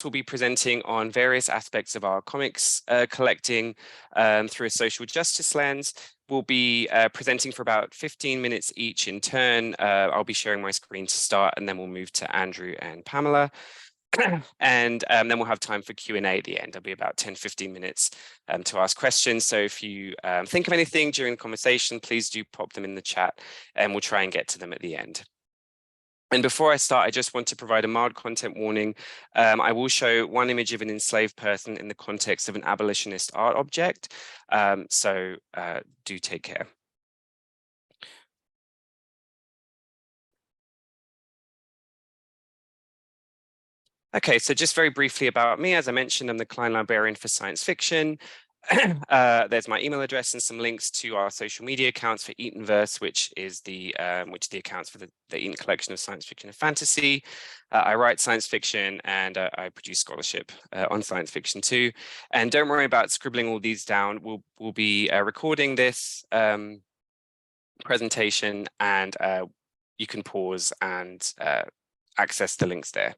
will be presenting on various aspects of our comics collecting through a social justice lens. We'll be presenting for about 15 minutes each in turn. I'll be sharing my screen to start, and then we'll move to Andrew and Pamela. And then we'll have time for Q&A at the end. There'll be about 10-15 minutes to ask questions. So if you think of anything during the conversation, please do pop them in the chat, and we'll try and get to them at the end. And before I start, I just want to provide a mild content warning. I will show one image of an enslaved person in the context of an abolitionist art object. So do take care. Okay, so just very briefly about me. As I mentioned, I'm the Klein Librarian for Science Fiction. There's my email address and some links to our social media accounts for Eatonverse, which is the accounts for the Eaton collection of science fiction and fantasy. I write science fiction, and I produce scholarship on science fiction too. And don't worry about scribbling all these down. We'll be recording this presentation, and you can pause and access the links there.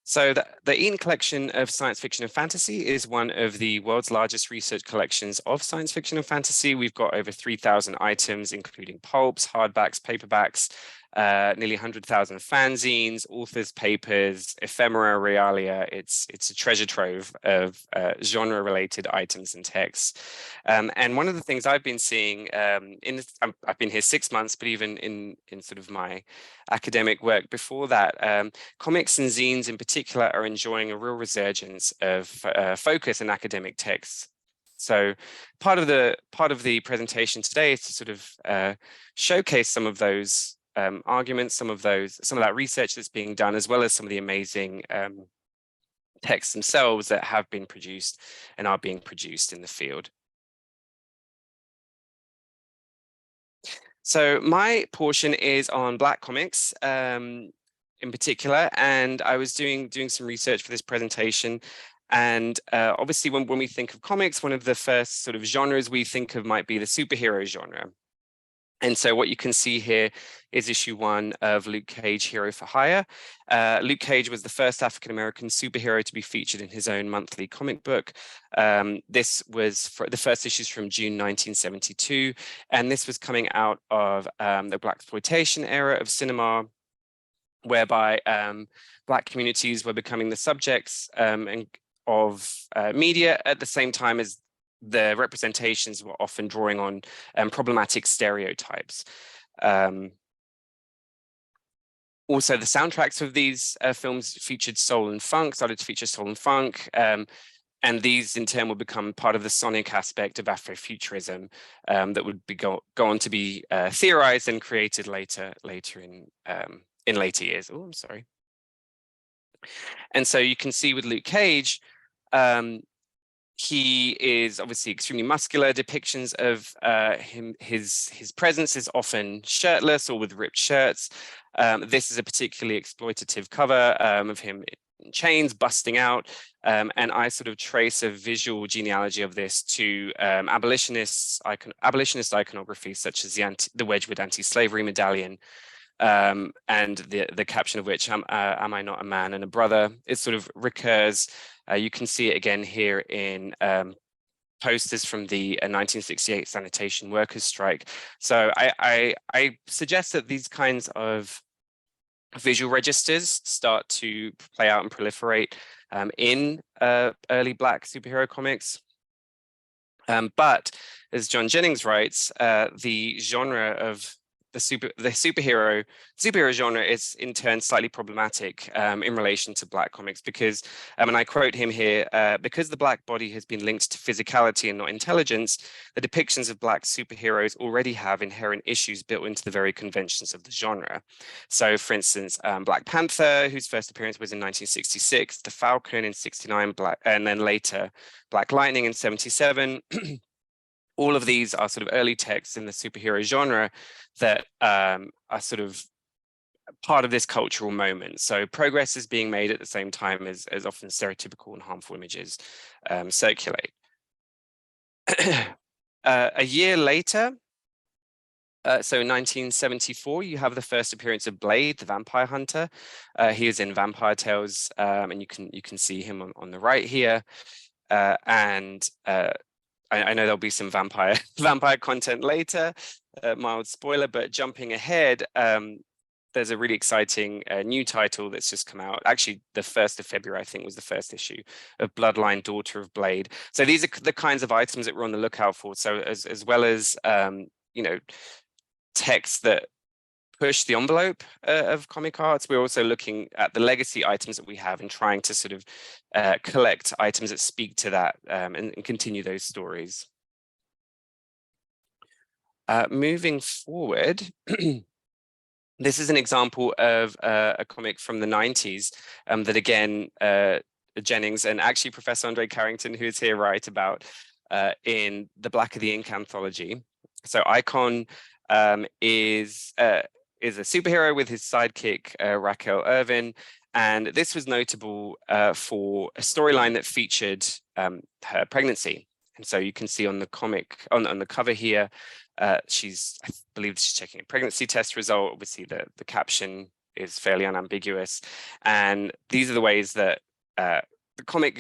So the Eaton collection of science fiction and fantasy is one of the world's largest research collections of science fiction and fantasy. We've got over 3,000 items, including pulps, hardbacks, paperbacks, nearly 100,000 fanzines, authors' papers, ephemera, realia. It's a treasure trove of genre-related items and texts. And one of the things I've been seeing I've been here 6 months, but even in sort of my academic work before that, comics and zines in particular are enjoying a real resurgence of focus in academic texts. So part of the presentation today is to sort of showcase some of those arguments, some of that research that's being done, as well as some of the amazing texts themselves that have been produced and are being produced in the field. So my portion is on Black comics in particular, and I was doing some research for this presentation. And obviously, when we think of comics, one of the first sort of genres we think of might be the superhero genre. And so what you can see here is issue 1 of Luke Cage, Hero for Hire. Luke Cage was the first African-American superhero to be featured in his own monthly comic book. This was for the first issues from June 1972, and this was coming out of the blaxploitation era of cinema, whereby Black communities were becoming the subjects of media at the same time as the representations were often drawing on problematic stereotypes. Also, the soundtracks of these films featured soul and funk, started to feature soul and funk, and these in turn would become part of the sonic aspect of Afrofuturism that would go on to be theorized and created later in later years. Oh, I'm sorry. And so you can see with Luke Cage, he is obviously extremely muscular. Depictions of his presence is often shirtless or with ripped shirts. This is a particularly exploitative cover of him in chains, busting out. And I sort of trace a visual genealogy of this to abolitionist iconography, such as the Wedgwood anti-slavery medallion, and the caption of which, am I not a man and a brother? It sort of recurs. You can see it again here in posters from the 1968 sanitation workers strike. So I suggest that these kinds of visual registers start to play out and proliferate in early Black superhero comics. But as John Jennings writes, the genre of the superhero genre is in turn slightly problematic in relation to Black comics, because, and I quote him here, because the Black body has been linked to physicality and not intelligence, the depictions of Black superheroes already have inherent issues built into the very conventions of the genre. So for instance, Black Panther, whose first appearance was in 1966, the Falcon in 69, and then later Black Lightning in 77. All of these are sort of early texts in the superhero genre that are sort of part of this cultural moment. So progress is being made at the same time as often stereotypical and harmful images circulate. A year later, So in 1974, you have the first appearance of Blade, the vampire hunter. He is in Vampire Tales, and you can see him on the right here. I know there'll be some vampire content later, mild spoiler, but jumping ahead, there's a really exciting new title that's just come out. Actually, the 1st of February, I think, was the first issue of Bloodline, Daughter of Blade. So these are the kinds of items that we're on the lookout for. So as well as, you know, texts that push the envelope of comic arts, we're also looking at the legacy items that we have and trying to sort of collect items that speak to that and continue those stories. Moving forward, this is an example of a comic from the 90s that again, Jennings and actually Professor Andre Carrington, who is here, write about in the Black of the Ink anthology. So Icon is a superhero with his sidekick, Raquel Irvin. And this was notable for a storyline that featured her pregnancy. And so you can see on the comic, on the cover here, I believe she's checking a pregnancy test result. Obviously, the caption is fairly unambiguous. And these are the ways that the comic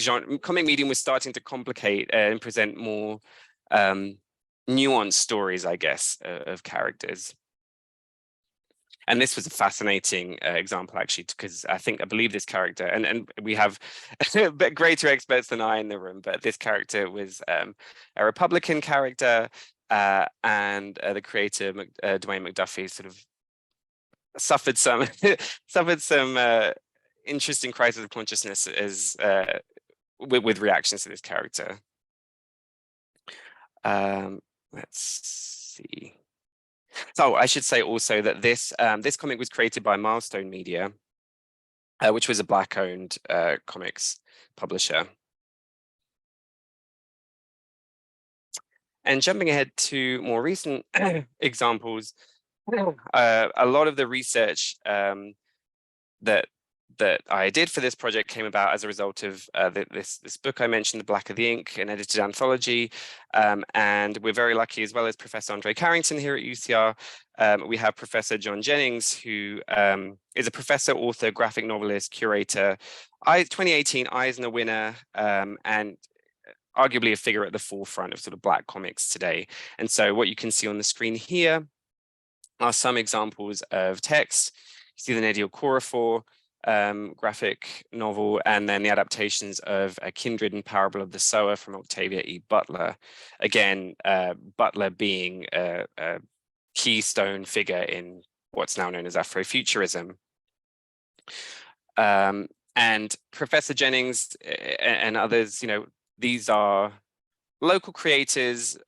medium was starting to complicate and present more nuanced stories, I guess, of characters. And this was a fascinating example, actually, because I believe this character, and we have a bit greater experts than I in the room, but this character was a Republican character, and the creator, Dwayne McDuffie, sort of suffered some interesting crisis of consciousness as with reactions to this character. Let's see. So I should say also that this comic was created by Milestone Media, which was a Black-owned comics publisher. And jumping ahead to more recent examples, a lot of the research that I did for this project came about as a result of this book I mentioned, The Black of the Ink, an edited anthology. And we're very lucky, as well as Professor Andre Carrington here at UCR, we have Professor John Jennings, who is a professor, author, graphic novelist, curator, 2018 Eisner winner, and arguably a figure at the forefront of sort of Black comics today. And so what you can see on the screen here are some examples of text. You see the Nnedi Okorafor graphic novel, and then the adaptations of Kindred and Parable of the Sower from Octavia E. Butler. Again, Butler being a keystone figure in what's now known as Afrofuturism. And Professor Jennings and others, you know, these are local creators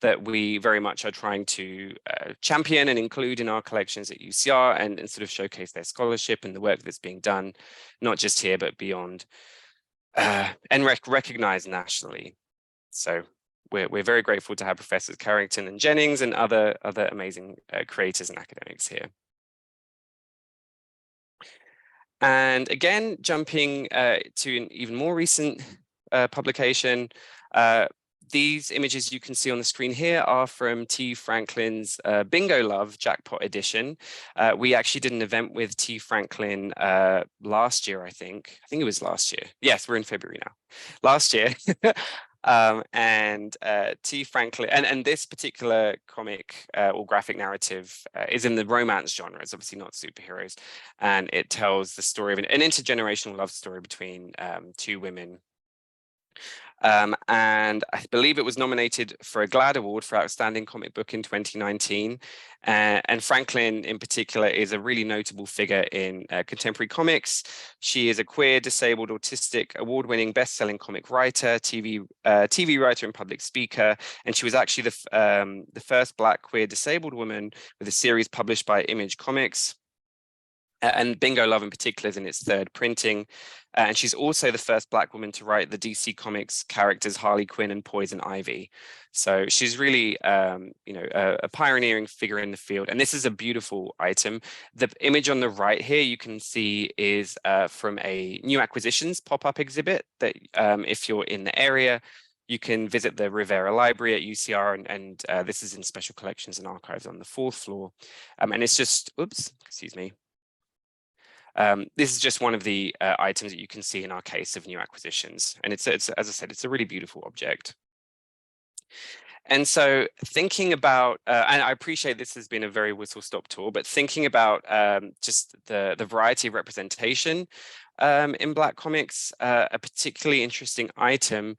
that we very much are trying to champion and include in our collections at UCR and sort of showcase their scholarship and the work that's being done, not just here, but beyond, and recognized nationally. So we're very grateful to have Professors Carrington and Jennings and other amazing creators and academics here. And again, jumping to an even more recent publication, these images you can see on the screen here are from T. Franklin's Bingo Love Jackpot Edition. We actually did an event with T. Franklin last year, I think. I think it was last year. Yes, we're in February now. Last year. T. Franklin, and this particular comic or graphic narrative is in the romance genre. It's obviously not superheroes. And it tells the story of an intergenerational love story between two women. And I believe it was nominated for a GLAAD Award for Outstanding Comic Book in 2019. And Franklin, in particular, is a really notable figure in contemporary comics. She is a queer, disabled, autistic, award-winning, best-selling comic writer, TV writer, and public speaker. And she was actually the first Black, queer, disabled woman with a series published by Image Comics. And Bingo Love in particular is in its third printing. And she's also the first Black woman to write the DC Comics characters Harley Quinn and Poison Ivy. So she's really, you know, a pioneering figure in the field. And this is a beautiful item. The image on the right here you can see is from a new acquisitions pop-up exhibit that if you're in the area, you can visit the Rivera Library at UCR, and this is in Special Collections and Archives on the 4th floor. And it's just, oops, excuse me. This is just one of the items that you can see in our case of new acquisitions. And it's, as I said, it's a really beautiful object. And so thinking about, and I appreciate this has been a very whistle-stop tour, but thinking about just the variety of representation in Black comics, a particularly interesting item,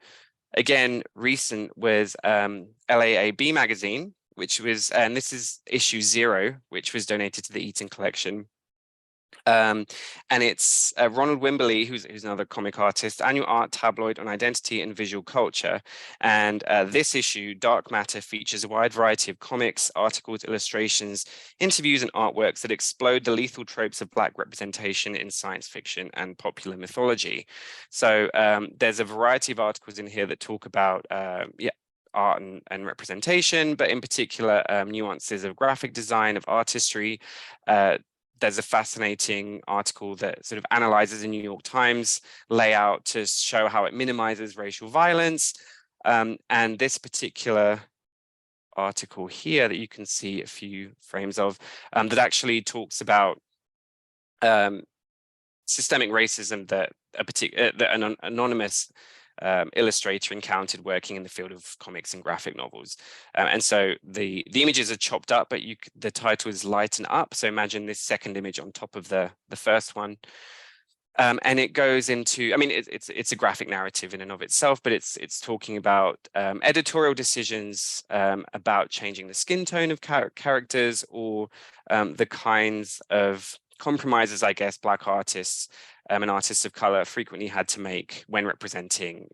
again, recent, was LAAB magazine, which was, and this is issue 0, which was donated to the Eaton collection. And it's Ronald Wimberly, who's another comic artist, annual art tabloid on identity and visual culture. And this issue, Dark Matter, features a wide variety of comics, articles, illustrations, interviews, and artworks that explode the lethal tropes of Black representation in science fiction and popular mythology. So there's a variety of articles in here that talk about art and representation, but in particular nuances of graphic design, of artistry. There's a fascinating article that sort of analyzes the New York Times layout to show how it minimizes racial violence. And this particular article here that you can see a few frames of, that actually talks about systemic racism that an anonymous illustrator encountered working in the field of comics and graphic novels. And so the images are chopped up, but the title is Lighten Up. So imagine this second image on top of the first one. And it goes into, I mean, it's a graphic narrative in and of itself, but it's talking about editorial decisions about changing the skin tone of characters, or the kinds of compromises, I guess, Black artists and artists of color frequently had to make when representing,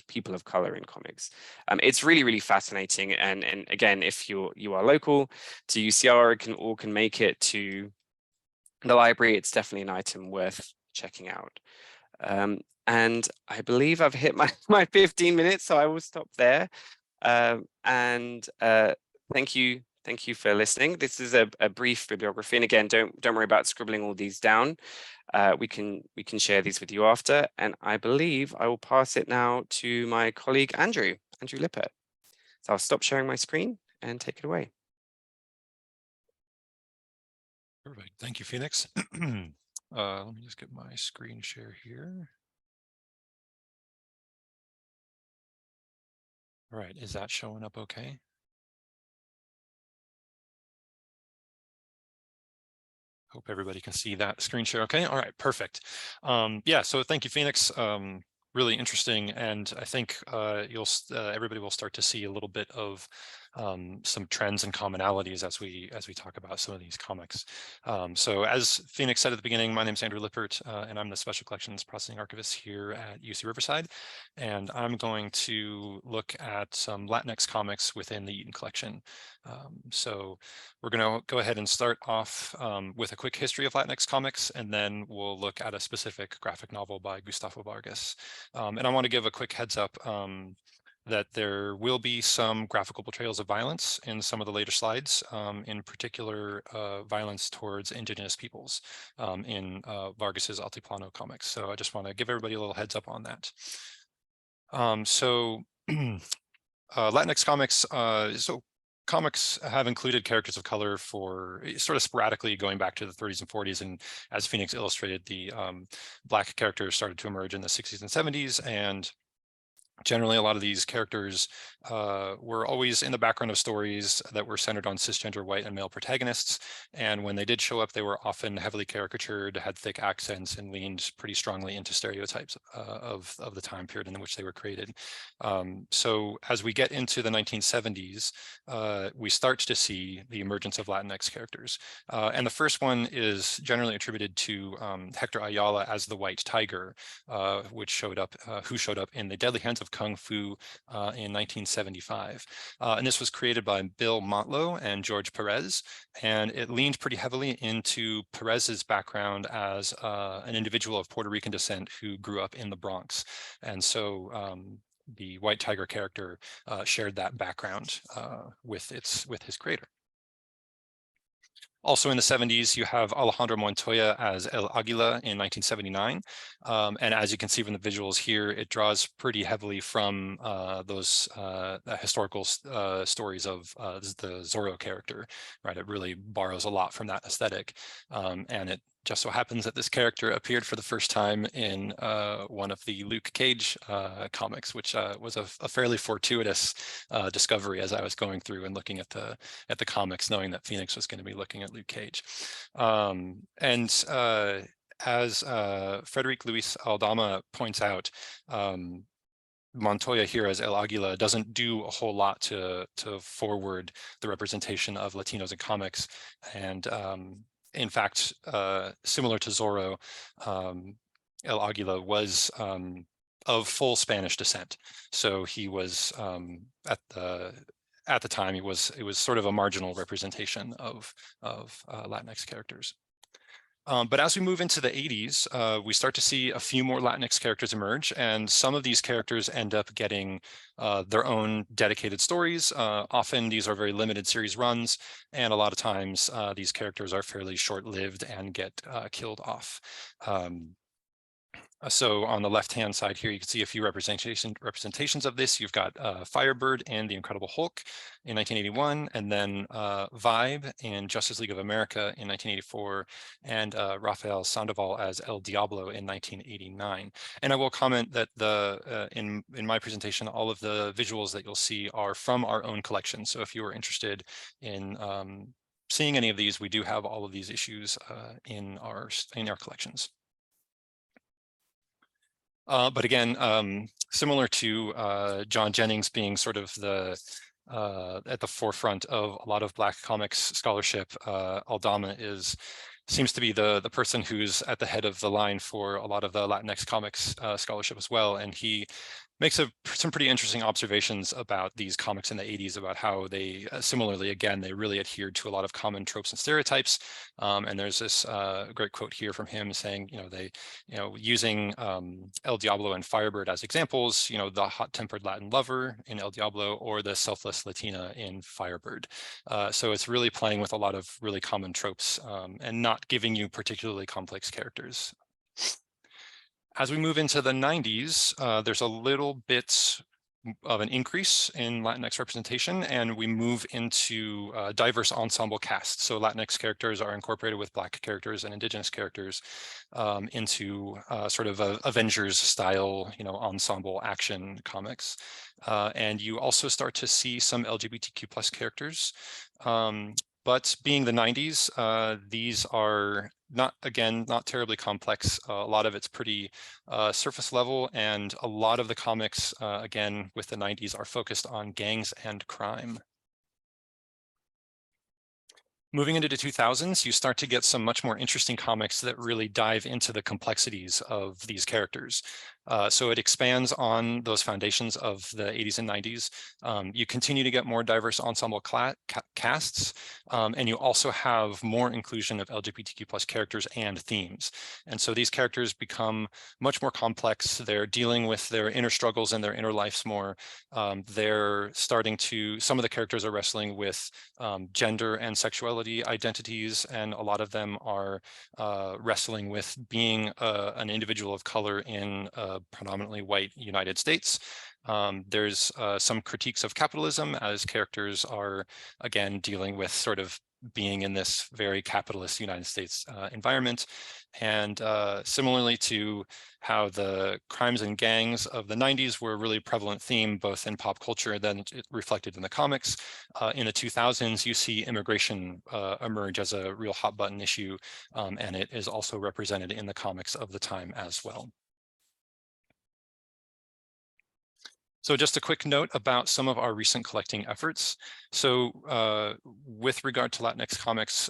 people of color in comics. It's really, really fascinating. And again, if you are local to UCR or can make it to the library, it's definitely an item worth checking out. And I believe I've hit my 15 minutes, so I will stop there. Thank you for listening. This is a brief bibliography, and again, don't worry about scribbling all these down. We can share these with you after, and I believe I will pass it now to my colleague Andrew Lippert. So I'll stop sharing my screen and take it away. Perfect. Thank you, Phoenix. Let me just get my screen share here. All right, is that showing up okay? Hope everybody can see that screen share okay. All right, perfect. Yeah, so thank you, Phoenix. Really interesting, and I think everybody will start to see a little bit of some trends and commonalities as we talk about some of these comics. So as Phoenix said at the beginning, my name is Andrew Lippert, and I'm the Special Collections Processing Archivist here at UC Riverside, and I'm going to look at some Latinx comics within the Eaton collection. So we're going to go ahead and start off with a quick history of Latinx comics, and then we'll look at a specific graphic novel by Gustavo Vargas. And I want to give a quick heads up that there will be some graphical portrayals of violence in some of the later slides, in particular violence towards Indigenous peoples in Vargas's Altiplano comics. So I just want to give everybody a little heads up on that. Latinx comics, comics have included characters of color for sort of sporadically going back to the 30s and 40s. And as Phoenix illustrated, the Black characters started to emerge in the 60s and 70s. And generally, a lot of these characters were always in the background of stories that were centered on cisgender white and male protagonists. And when they did show up, they were often heavily caricatured, had thick accents, and leaned pretty strongly into stereotypes of the time period in which they were created. So as we get into the 1970s, we start to see the emergence of Latinx characters. And the first one is generally attributed to Hector Ayala as the White Tiger, who showed up in The Deadly Hands of Kung Fu in 1975. And this was created by Bill Motlow and George Perez, and it leaned pretty heavily into Perez's background as an individual of Puerto Rican descent who grew up in the Bronx. And so the White Tiger character shared that background with his creator. Also in the 70s, you have Alejandro Montoya as El Águila in 1979. And as you can see from the visuals here, it draws pretty heavily from those historical stories of the Zorro character, right? It really borrows a lot from that aesthetic. And it just so happens that this character appeared for the first time in one of the Luke Cage comics, which was a fairly fortuitous discovery as I was going through and looking at the comics, knowing that Phoenix was going to be looking at Luke Cage. As Frederic Luis Aldama points out, Montoya here as El Águila doesn't do a whole lot to forward the representation of Latinos in comics. And in fact, similar to Zorro, El Águila was of full Spanish descent. So he was at the time, it was sort of a marginal representation of Latinx characters. But as we move into the 80s, we start to see a few more Latinx characters emerge, and some of these characters end up getting their own dedicated stories. Often these are very limited series runs, and a lot of times these characters are fairly short-lived and get killed off. So on the left-hand side here, you can see a few representations of this. You've got Firebird and the Incredible Hulk in 1981, and then Vibe in Justice League of America in 1984, and Rafael Sandoval as El Diablo in 1989. And I will comment that in my presentation, all of the visuals that you'll see are from our own collection. So if you are interested in seeing any of these, we do have all of these issues in our collections. But again, similar to John Jennings being sort of at the forefront of a lot of Black comics scholarship, Aldama seems to be the person who's at the head of the line for a lot of the Latinx comics scholarship as well. And he makes some pretty interesting observations about these comics in the 80s, about how they similarly, again, they really adhered to a lot of common tropes and stereotypes. And there's this great quote here from him saying, using El Diablo and Firebird as examples, the hot-tempered Latin lover in El Diablo or the selfless Latina in Firebird. So it's really playing with a lot of really common tropes and not giving you particularly complex characters. As we move into the 90s, there's a little bit of an increase in Latinx representation, and we move into diverse ensemble casts. So Latinx characters are incorporated with Black characters and Indigenous characters into sort of Avengers style, ensemble action comics. And you also start to see some LGBTQ+ characters. But being the 90s, these are not terribly complex. A lot of it's pretty surface level, and a lot of the comics, again, with the 90s are focused on gangs and crime. Moving into the 2000s, you start to get some much more interesting comics that really dive into the complexities of these characters. So it expands on those foundations of the 80s and 90s. You continue to get more diverse ensemble casts, and you also have more inclusion of LGBTQ+ characters and themes. And so these characters become much more complex. They're dealing with their inner struggles and their inner lives more. Some of the characters are wrestling with gender and sexuality identities, and a lot of them are wrestling with being an individual of color in a predominantly white United States. There's some critiques of capitalism, as characters are, again, dealing with sort of being in this very capitalist United States environment. And similarly to how the crimes and gangs of the 90s were a really prevalent theme, both in pop culture, then it reflected in the comics. In the 2000s, you see immigration emerge as a real hot button issue, and it is also represented in the comics of the time as well. So just a quick note about some of our recent collecting efforts. So with regard to Latinx comics,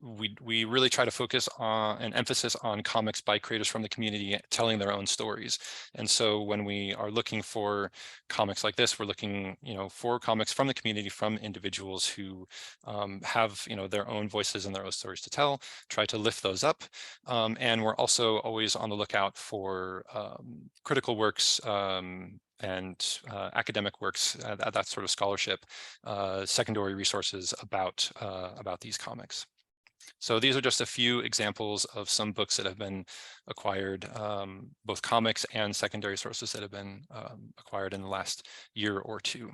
we really try to focus on an emphasis on comics by creators from the community telling their own stories. And so when we are looking for comics like this, we're looking, for comics from the community, from individuals who have, their own voices and their own stories to tell, try to lift those up. And we're also always on the lookout for critical works academic works, that sort of scholarship, secondary resources about these comics. So these are just a few examples of some books that have been acquired, both comics and secondary sources that have been acquired in the last year or two.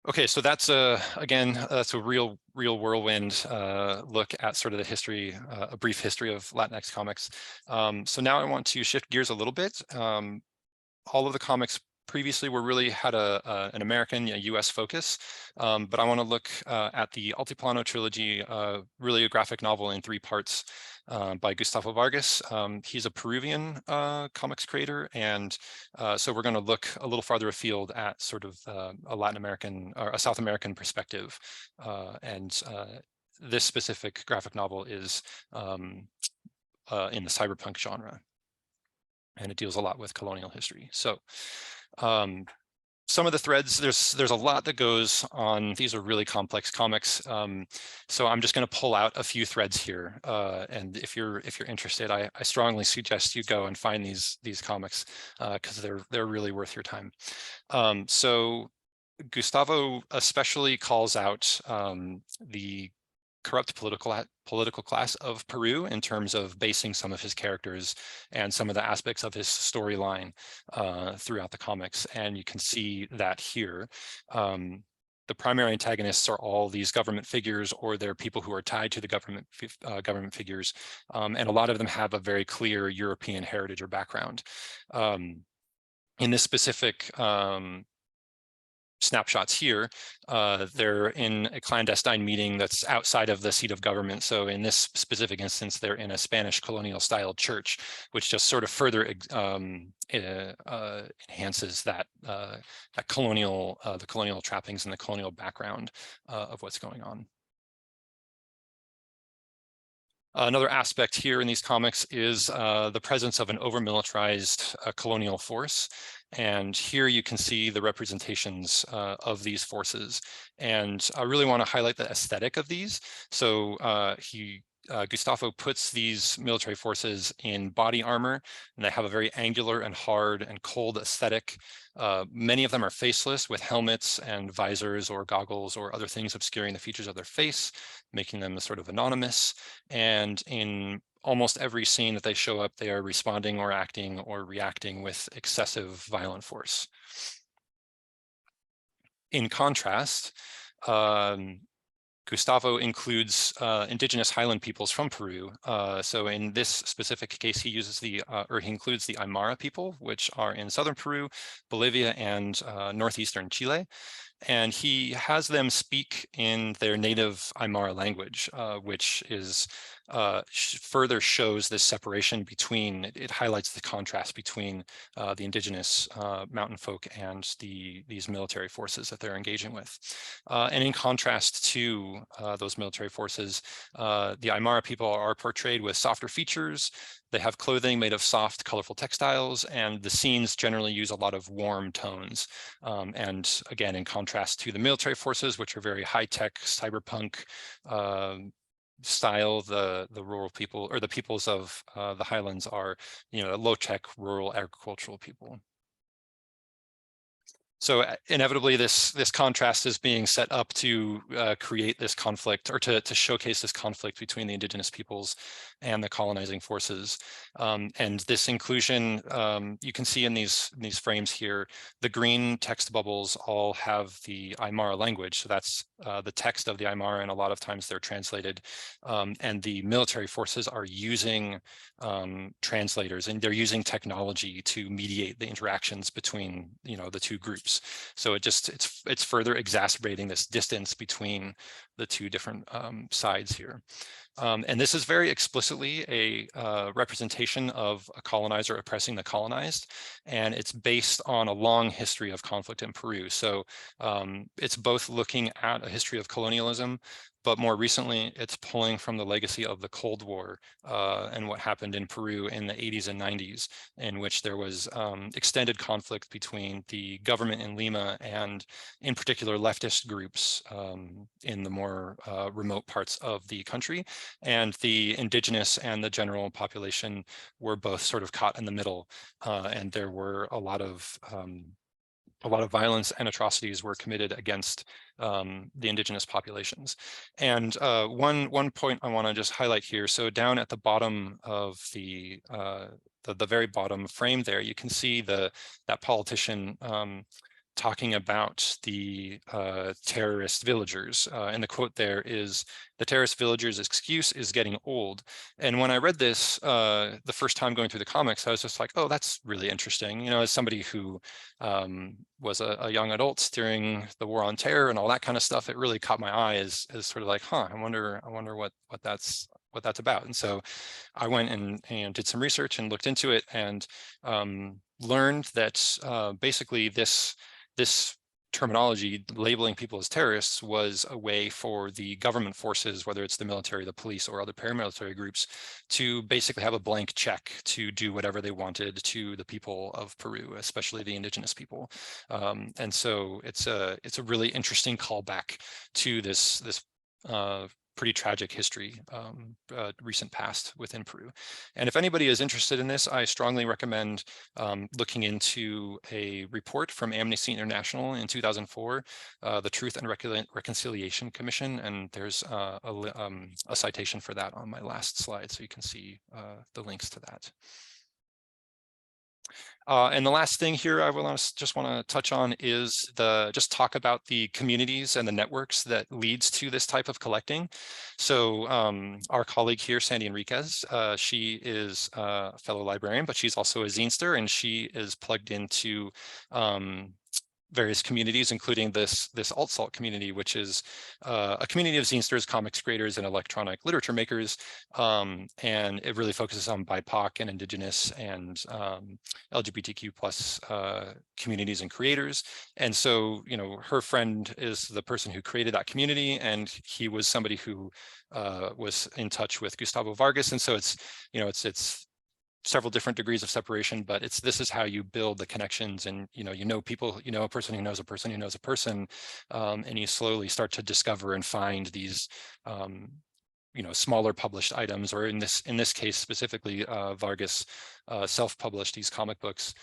Okay, so that's again, that's a real whirlwind look at sort of the history, a brief history of Latinx comics. So now I want to shift gears a little bit. All of the comics previously really had an American, US focus, but I want to look at the Altiplano trilogy, really a graphic novel in 3 parts by Gustavo Vargas. He's a Peruvian comics creator, and so we're going to look a little farther afield at sort of a Latin American or a South American perspective, and this specific graphic novel is in the cyberpunk genre, and it deals a lot with colonial history. So some of the threads, there's a lot that goes on. These are really complex comics, so I'm just going to pull out a few threads here. And if you're interested, I strongly suggest you go and find these comics because they're really worth your time. So Gustavo especially calls out the corrupt political class of Peru in terms of basing some of his characters and some of the aspects of his storyline throughout the comics. And you can see that here. The primary antagonists are all these government figures, or they're people who are tied to the government figures. And a lot of them have a very clear European heritage or background. In this specific snapshots here, they're in a clandestine meeting that's outside of the seat of government. So in this specific instance, they're in a Spanish colonial style church, which just sort of further enhances that the colonial trappings and the colonial background of what's going on. Another aspect here in these comics is the presence of an over-militarized colonial force. And here you can see the representations of these forces. And I really want to highlight the aesthetic of these. So Gustavo puts these military forces in body armor, and they have a very angular and hard and cold aesthetic. Many of them are faceless with helmets and visors or goggles or other things obscuring the features of their face, making them sort of anonymous. And in almost every scene that they show up, they are responding or acting or reacting with excessive violent force. In contrast, Gustavo includes indigenous Highland peoples from Peru. So in this specific case, he uses he includes the Aymara people, which are in southern Peru, Bolivia, and northeastern Chile. And he has them speak in their native Aymara language, which is further shows this separation between, it highlights the contrast between the indigenous mountain folk and these military forces that they're engaging with. And in contrast to those military forces, the Aymara people are portrayed with softer features. They have clothing made of soft, colorful textiles, and the scenes generally use a lot of warm tones. And again, in contrast to the military forces, which are very high-tech, cyberpunk style, the rural people, or the peoples of the Highlands are, low-tech, rural, agricultural people. So inevitably, this contrast is being set up to create this conflict, or to showcase this conflict between the indigenous peoples and the colonizing forces. And this inclusion, you can see in these frames here, the green text bubbles all have the Aymara language. So that's the text of the Aymara, and a lot of times they're translated. And the military forces are using translators, and they're using technology to mediate the interactions between the two groups. So it's further exacerbating this distance between the two different sides here. And this is very explicitly a representation of a colonizer oppressing the colonized, and it's based on a long history of conflict in Peru. So it's both looking at a history of colonialism, but more recently, it's pulling from the legacy of the Cold War and what happened in Peru in the 80s and 90s, in which there was extended conflict between the government in Lima and, in particular, leftist groups in the more remote parts of the country. And the indigenous and the general population were both sort of caught in the middle, and there were a lot of violence and atrocities were committed against the indigenous populations. And one point I want to just highlight here. So down at the bottom of the very bottom frame there, you can see that politician talking about the terrorist villagers. And the quote there is, "The terrorist villagers' excuse is getting old." And when I read this the first time going through the comics, I was just like, oh, that's really interesting. You know, as somebody who was a young adult during the War on Terror and all that kind of stuff, it really caught my eye as sort of like, huh, I wonder what that's about. And so I went and did some research and looked into it and learned that basically this terminology, labeling people as terrorists, was a way for the government forces, whether it's the military, the police, or other paramilitary groups, to basically have a blank check to do whatever they wanted to the people of Peru, especially the indigenous people. And so it's a really interesting callback to this pretty tragic history, recent past within Peru. And if anybody is interested in this, I strongly recommend looking into a report from Amnesty International in 2004, the Truth and Reconciliation Commission, and there's a citation for that on my last slide, so you can see the links to that. And the last thing here I will just want to touch on is just talk about the communities and the networks that leads to this type of collecting. So our colleague here, Sandy Enriquez, she is a fellow librarian, but she's also a zinester, and she is plugged into various communities, including this Alt-Salt community, which is a community of zinesters, comics creators, and electronic literature makers. And it really focuses on BIPOC and Indigenous and LGBTQ plus communities and creators. And so, you know, her friend is the person who created that community, and he was somebody who was in touch with Gustavo Vargas. And so it's, you know, it's several different degrees of separation, but this is how you build the connections, and you know people, you know a person who knows a person who knows a person, and you slowly start to discover and find these you know, smaller published items, or in this case specifically, Vargas self-published these comic books.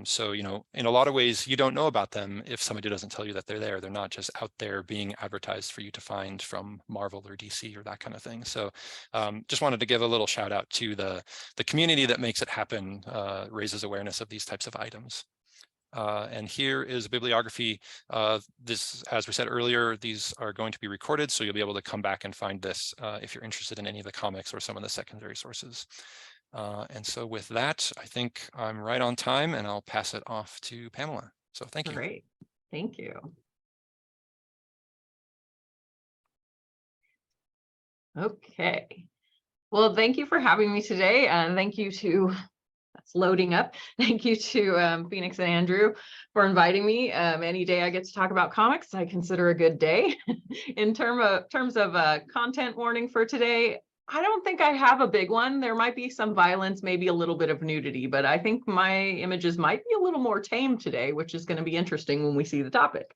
So, you know, in a lot of ways, you don't know about them if somebody doesn't tell you that they're there. They're not just out there being advertised for you to find from Marvel or DC or that kind of thing. So just wanted to give a little shout out to the community that makes it happen, raises awareness of these types of items. And here is a bibliography. This, as we said earlier, these are going to be recorded, so you'll be able to come back and find this if you're interested in any of the comics or some of the secondary sources. And so with that, I think I'm right on time, and I'll pass it off to Pamela. So thank you. Great, thank you. Okay, well, thank you for having me today, and thank you to, that's loading up. Thank you to Phoenix and Andrew for inviting me. Any day I get to talk about comics, I consider a good day. In terms of content warning for today, I don't think I have a big one. There might be some violence, maybe a little bit of nudity, but I think my images might be a little more tame today, which is going to be interesting when we see the topic.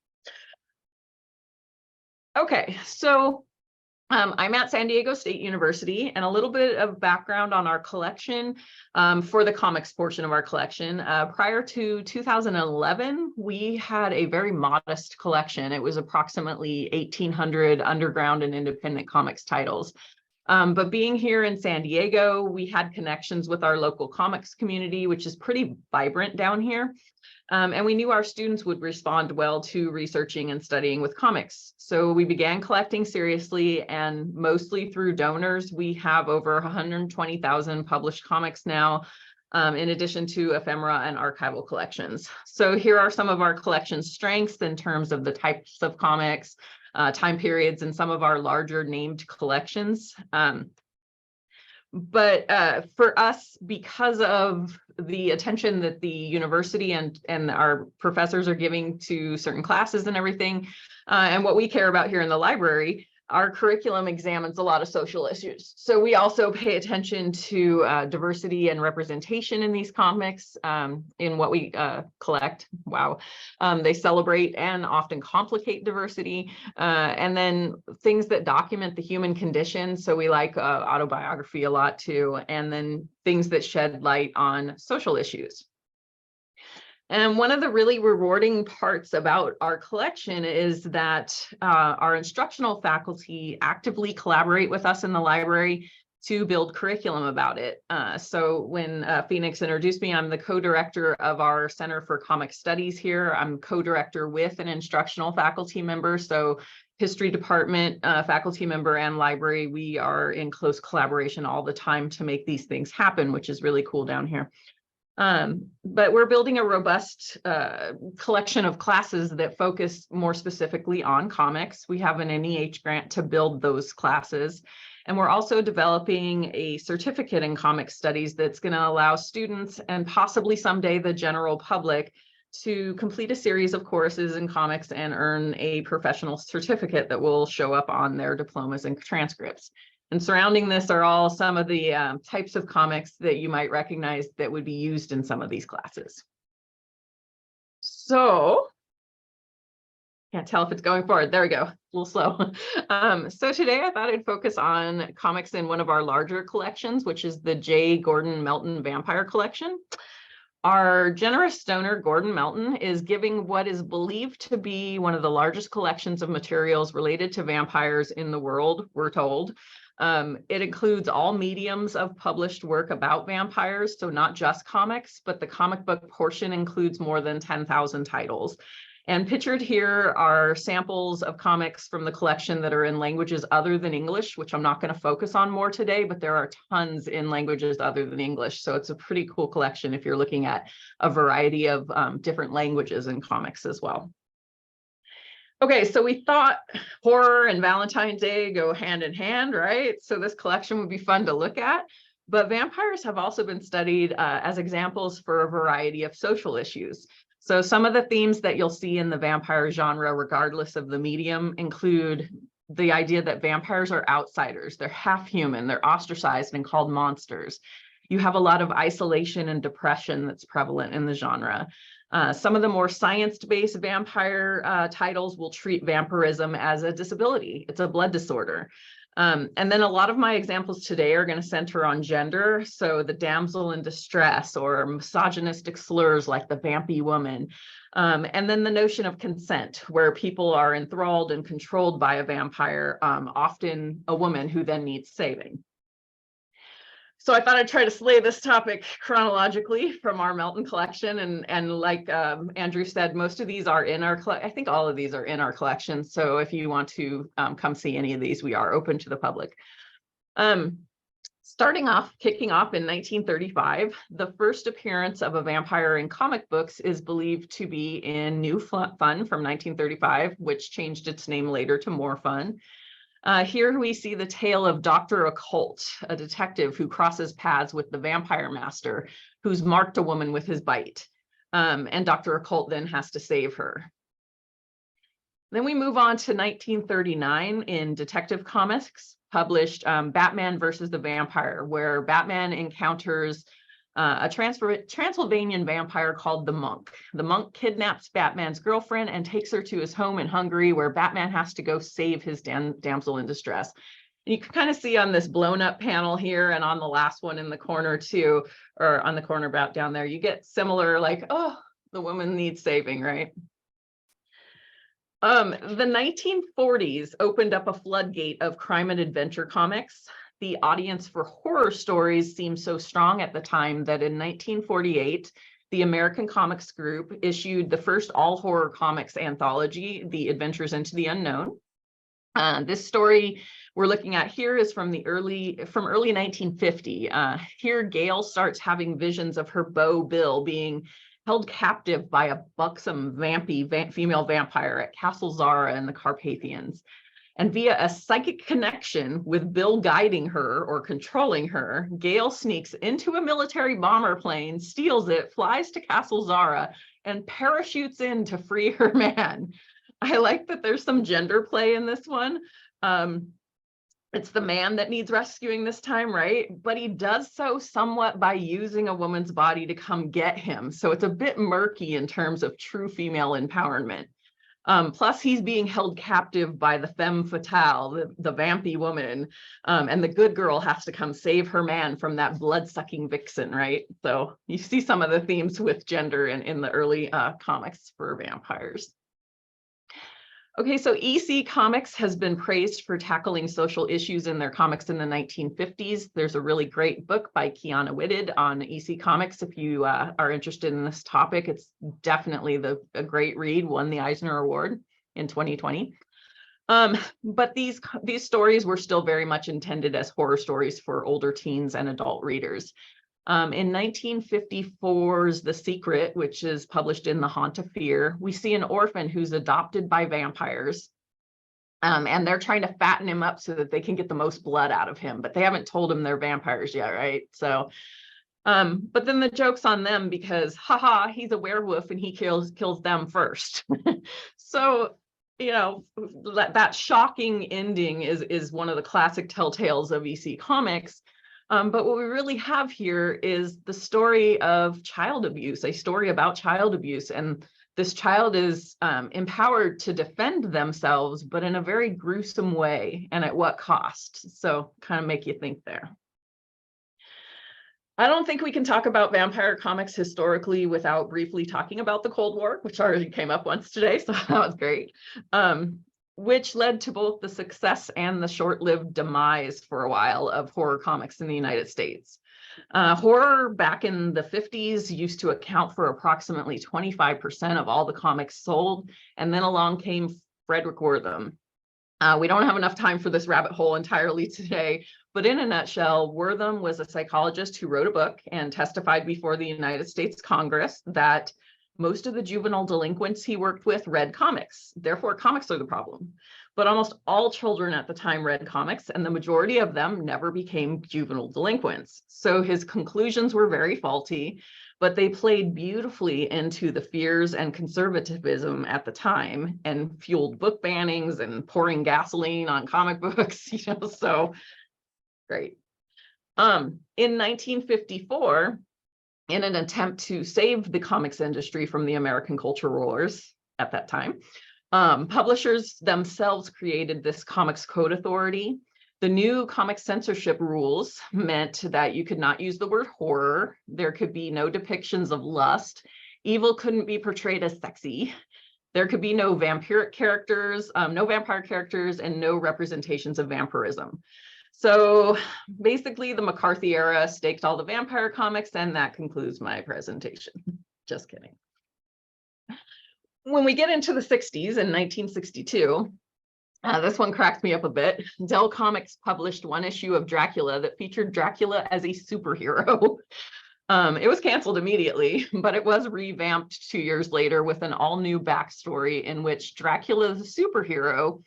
Okay, so I'm at San Diego State University, and a little bit of background on our collection for the comics portion of our collection. Prior to 2011, we had a very modest collection. It was approximately 1,800 underground and independent comics titles. But being here in San Diego, we had connections with our local comics community, which is pretty vibrant down here. And we knew our students would respond well to researching and studying with comics. So we began collecting seriously, and mostly through donors. We have over 120,000 published comics now, in addition to ephemera and archival collections. So here are some of our collection strengths in terms of the types of comics, time periods, and some of our larger named collections. But for us, because of the attention that the university and our professors are giving to certain classes and everything, and what we care about here in the library, our curriculum examines a lot of social issues. So we also pay attention to diversity and representation in these comics, in what we collect. Wow. They celebrate and often complicate diversity, and then things that document the human condition. So we like autobiography a lot too, and then things that shed light on social issues. And one of the really rewarding parts about our collection is that our instructional faculty actively collaborate with us in the library to build curriculum about it. So when Phoenix introduced me, I'm the co-director of our Center for Comic Studies here. I'm co-director with an instructional faculty member. So history department, faculty member, and library, we are in close collaboration all the time to make these things happen, which is really cool down here. But we're building a robust collection of classes that focus more specifically on comics. We have an NEH grant to build those classes. And we're also developing a certificate in comic studies that's going to allow students and possibly someday the general public to complete a series of courses in comics and earn a professional certificate that will show up on their diplomas and transcripts. And surrounding this are all some of the types of comics that you might recognize that would be used in some of these classes. So, can't tell if it's going forward. There we go, a little slow. So today I thought I'd focus on comics in one of our larger collections, which is the J. Gordon Melton Vampire Collection. Our generous donor, Gordon Melton, is giving what is believed to be one of the largest collections of materials related to vampires in the world, we're told. It includes all mediums of published work about vampires, so not just comics, but the comic book portion includes more than 10,000 titles. And pictured here are samples of comics from the collection that are in languages other than English, which I'm not going to focus on more today, but there are tons in languages other than English. So it's a pretty cool collection if you're looking at a variety of different languages in comics as well. Okay, so we thought horror and Valentine's Day go hand in hand, right? So this collection would be fun to look at. But vampires have also been studied as examples for a variety of social issues. So some of the themes that you'll see in the vampire genre, regardless of the medium, include the idea that vampires are outsiders. They're half human, they're ostracized and called monsters. You have a lot of isolation and depression that's prevalent in the genre. Some of the more science-based vampire titles will treat vampirism as a disability. It's a blood disorder. And then a lot of my examples today are going to center on gender. So the damsel in distress or misogynistic slurs like the vampy woman. And then the notion of consent, where people are enthralled and controlled by a vampire, often a woman who then needs saving. So I thought I'd try to slay this topic chronologically from our Melton collection. And like Andrew said, most of these are in our collection. I think all of these are in our collection. So if you want to come see any of these, we are open to the public. Kicking off in 1935, the first appearance of a vampire in comic books is believed to be in New Fun from 1935, which changed its name later to More Fun. Here we see the tale of Dr. Occult, a detective who crosses paths with the vampire master, who's marked a woman with his bite. And Dr. Occult then has to save her. Then we move on to 1939 in Detective Comics, published Batman versus the Vampire, where Batman encounters a Transylvanian vampire called the Monk. The Monk kidnaps Batman's girlfriend and takes her to his home in Hungary, where Batman has to go save his damsel in distress. And you can kind of see on this blown up panel here and on the last one in the corner too, or on the corner about down there, you get similar like, oh, the woman needs saving, right? The 1940s opened up a floodgate of crime and adventure comics. The audience for horror stories seemed so strong at the time that in 1948, the American Comics Group issued the first all-horror comics anthology, The Adventures into the Unknown. This story we're looking at here is from early 1950. Here, Gail starts having visions of her beau Bill being held captive by a buxom, female vampire at Castle Zara in the Carpathians. And via a psychic connection with Bill guiding her or controlling her, Gail sneaks into a military bomber plane, steals it, flies to Castle Zara, and parachutes in to free her man. I like that there's some gender play in this one. It's the man that needs rescuing this time, right? But he does so somewhat by using a woman's body to come get him. So it's a bit murky in terms of true female empowerment. Plus, he's being held captive by the femme fatale, the vampy woman, and the good girl has to come save her man from that blood-sucking vixen, right? So you see some of the themes with gender in the early comics for vampires. Okay, so EC Comics has been praised for tackling social issues in their comics in the 1950s. There's a really great book by Kiana Whitted on EC Comics. If you are interested in this topic, it's definitely a great read, won the Eisner Award in 2020. But these stories were still very much intended as horror stories for older teens and adult readers. In 1954's The Secret, which is published in The Haunt of Fear, we see an orphan who's adopted by vampires, and they're trying to fatten him up so that they can get the most blood out of him, but they haven't told him they're vampires yet, right? So, but then the joke's on them because, haha, he's a werewolf and he kills them first. So, you know, that shocking ending is one of the classic telltales of EC Comics. But what we really have here is the story of child abuse, a story about child abuse. And this child is empowered to defend themselves, but in a very gruesome way, and at what cost? So kind of make you think there. I don't think we can talk about vampire comics historically without briefly talking about the Cold War, which already came up once today, so that was great. Which led to both the success and the short-lived demise for a while of horror comics in the United States. Horror back in the 50s used to account for approximately 25% of all the comics sold, and then along came Frederick Wortham. We don't have enough time for this rabbit hole entirely today, but in a nutshell, Wortham was a psychologist who wrote a book and testified before the United States Congress that most of the juvenile delinquents he worked with read comics. Therefore, comics are the problem. But almost all children at the time read comics, and the majority of them never became juvenile delinquents. So his conclusions were very faulty, but they played beautifully into the fears and conservatism at the time and fueled book bannings and pouring gasoline on comic books, you know, so great. In 1954, in an attempt to save the comics industry from the American culture wars at that time, publishers themselves created this Comics Code Authority. The new comic censorship rules meant that you could not use the word horror. There could be no depictions of lust. Evil couldn't be portrayed as sexy. There could be no vampiric characters, no vampire characters, and no representations of vampirism. So basically, the McCarthy era staked all the vampire comics, and that concludes my presentation. Just kidding. When we get into the 60s, in 1962, this one cracked me up a bit. Dell Comics published one issue of Dracula that featured Dracula as a superhero. It was canceled immediately, but it was revamped 2 years later with an all-new backstory in which Dracula, the superhero,